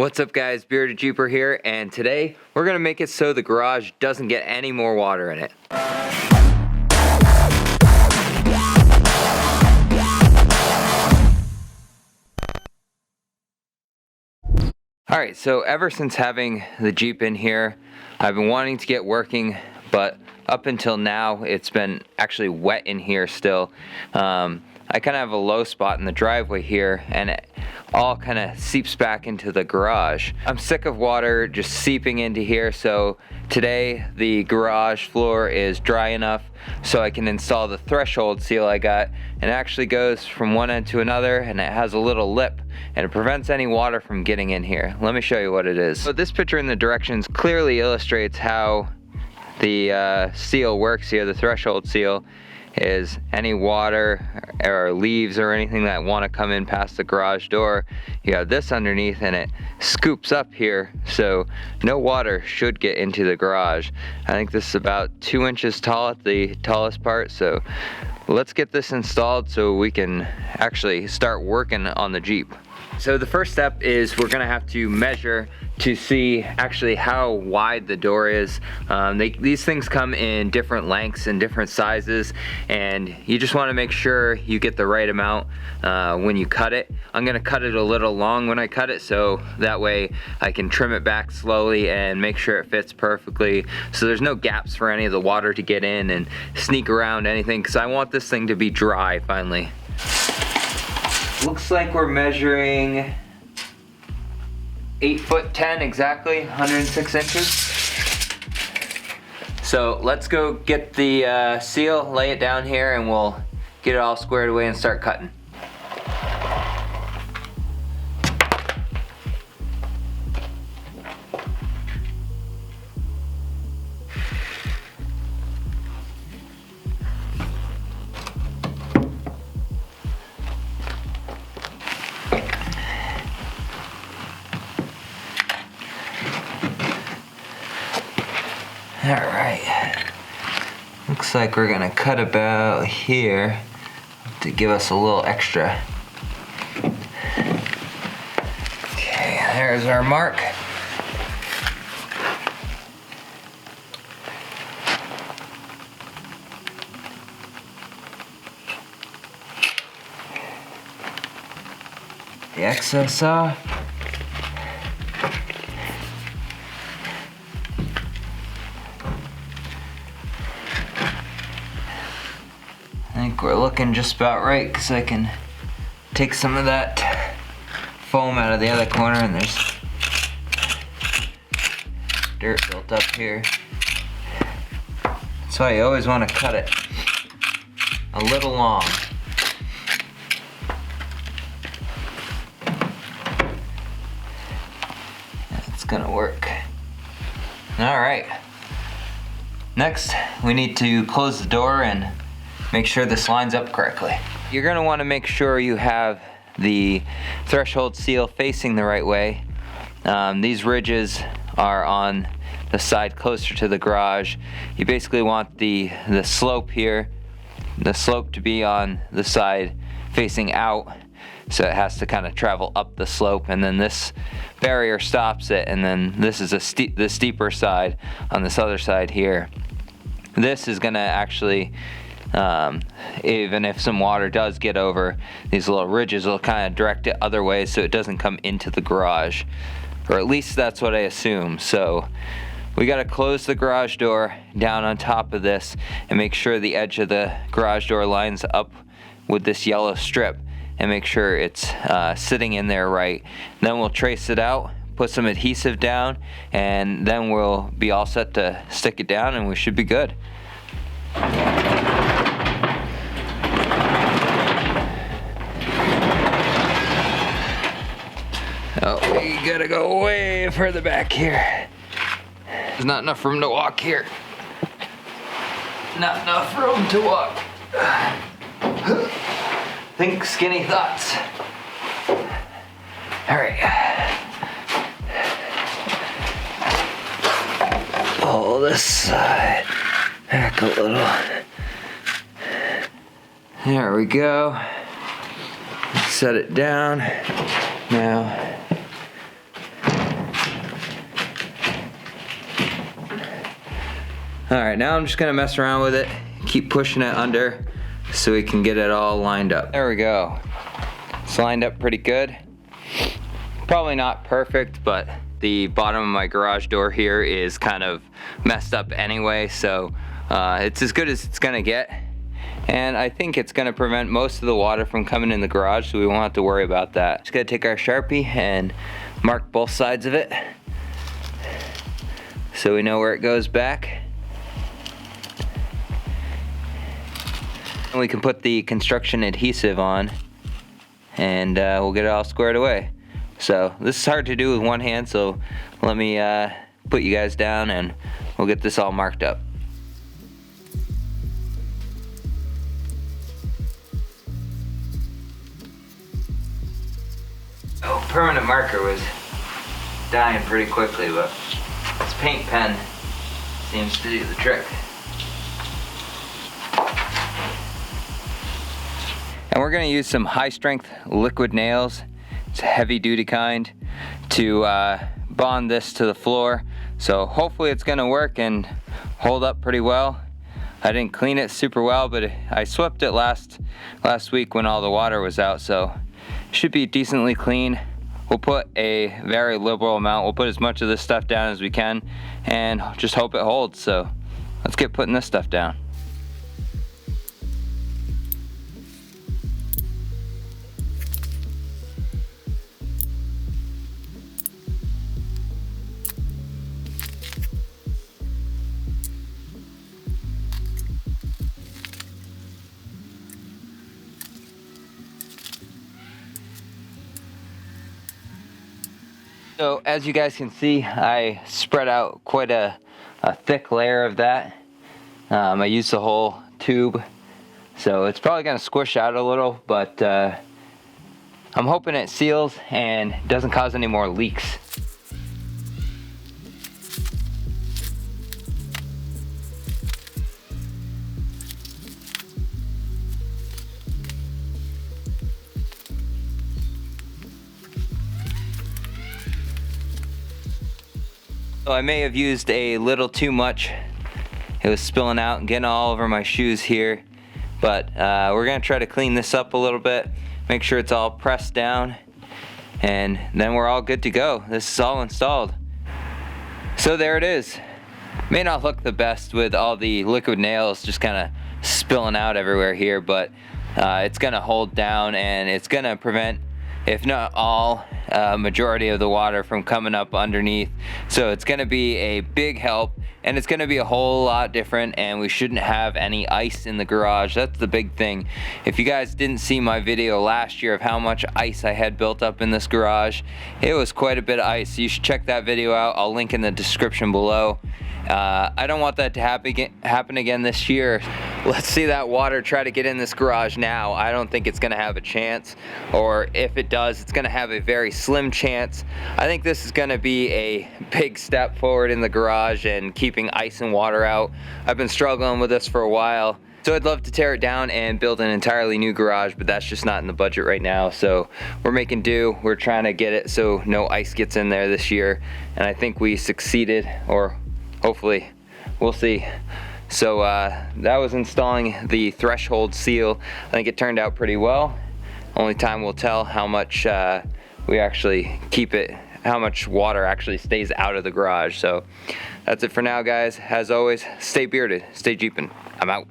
What's up guys, Bearded Jeeper here, and today we're going to make it so the garage doesn't get any more water in it. Alright, so ever since having the Jeep in here, I've been wanting to get working, but up until now it's been actually wet in here still. I kind of have a low spot in the driveway here, and it all kind of seeps back into the garage. I'm sick of water just seeping into here, so today the garage floor is dry enough so I can install the threshold seal I got, and it actually goes from one end to another, and it has a little lip and it prevents any water from getting in here. Let me show you what it is. So this picture in the directions clearly illustrates how the seal works here, the threshold seal. Is any water or leaves or anything that want to come in past the garage door, you have this underneath and it scoops up here, so no water should get into the garage. I think this is about 2 inches tall at the tallest part, so let's get this installed so we can actually start working on the Jeep. So the first step is we're gonna have to measure to see actually how wide the door is. These things come in different lengths and different sizes, and you just want to make sure you get the right amount when you cut it. I'm gonna cut it a little long when I cut it, so that way I can trim it back slowly and make sure it fits perfectly, so there's no gaps for any of the water to get in and sneak around anything, because I want this thing to be dry finally. Looks like we're measuring 8'10" exactly, 106 inches. So let's go get the seal, lay it down here, and we'll get it all squared away and start cutting. Alright, looks like we're gonna cut about here to give us a little extra. Okay, there's our mark. The excess off. I think we're looking just about right, because I can take some of that foam out of the other corner, and there's dirt built up here. That's why you always want to cut it a little long. That's gonna work. Alright. Next, we need to close the door and make sure this lines up correctly. You're gonna wanna make sure you have the threshold seal facing the right way. These ridges are on the side closer to the garage. You basically want the slope here, the slope to be on the side facing out, so it has to kind of travel up the slope, and then this barrier stops it, and then this is the steeper side on this other side here. This is gonna actually, even if some water does get over these little ridges, will kind of direct it other ways so it doesn't come into the garage, or at least that's what I assume. So we got to close the garage door down on top of this and make sure the edge of the garage door lines up with this yellow strip, and make sure it's sitting in there right. Then we'll trace it out, put some adhesive down, and then we'll be all set to stick it down, and we should be good. Oh, we gotta go way further back here. There's not enough room to walk here. Not enough room to walk. Think skinny thoughts. Alright. Pull this side back a little. There we go. Set it down. Now Alright, now I'm just gonna mess around with it, keep pushing it under so we can get it all lined up. There we go. It's lined up pretty good. Probably not perfect, but the bottom of my garage door here is kind of messed up anyway, so it's as good as it's gonna get. And I think it's gonna prevent most of the water from coming in the garage, so we won't have to worry about that. Just gotta take our Sharpie and mark both sides of it so we know where it goes back. And we can put the construction adhesive on and we'll get it all squared away. So this is hard to do with one hand, so let me put you guys down and we'll get this all marked up. Oh, permanent marker was dying pretty quickly, but this paint pen seems to do the trick. And we're going to use some high strength liquid nails. It's a heavy duty kind to bond this to the floor. So hopefully it's going to work and hold up pretty well. I didn't clean it super well, but I swept it last week when all the water was out, so it should be decently clean. We'll put a very liberal amount. We'll put as much of this stuff down as we can and just hope it holds. So let's get putting this stuff down. So as you guys can see, I spread out quite a thick layer of that. I used the whole tube, so it's probably going to squish out a little, but I'm hoping it seals and doesn't cause any more leaks. So I may have used a little too much. It was spilling out and getting all over my shoes here. But we're gonna try to clean this up a little bit, make sure it's all pressed down, and then we're all good to go. This is all installed. So there it is. May not look the best with all the liquid nails just kind of spilling out everywhere here, but it's gonna hold down and it's gonna prevent, if not all, majority of the water from coming up underneath. So it's gonna be a big help, and it's gonna be a whole lot different, and we shouldn't have any ice in the garage. That's the big thing. If you guys didn't see my video last year of how much ice I had built up in this garage, it was quite a bit of ice. You should check that video out. I'll link in the description below. I don't want that to happen again this year. Let's see that water try to get in this garage now. I don't think it's gonna have a chance, or if it does, it's gonna have a very slim chance. I think this is gonna be a big step forward in the garage and keeping ice and water out. I've been struggling with this for a while. So I'd love to tear it down and build an entirely new garage, but that's just not in the budget right now. So we're making do. We're trying to get it so no ice gets in there this year. And I think we succeeded, or hopefully, we'll see. So that was installing the threshold seal. I think it turned out pretty well. Only time will tell how much we actually keep it, how much water actually stays out of the garage. So that's it for now, guys. As always, stay bearded, stay Jeepin'. I'm out.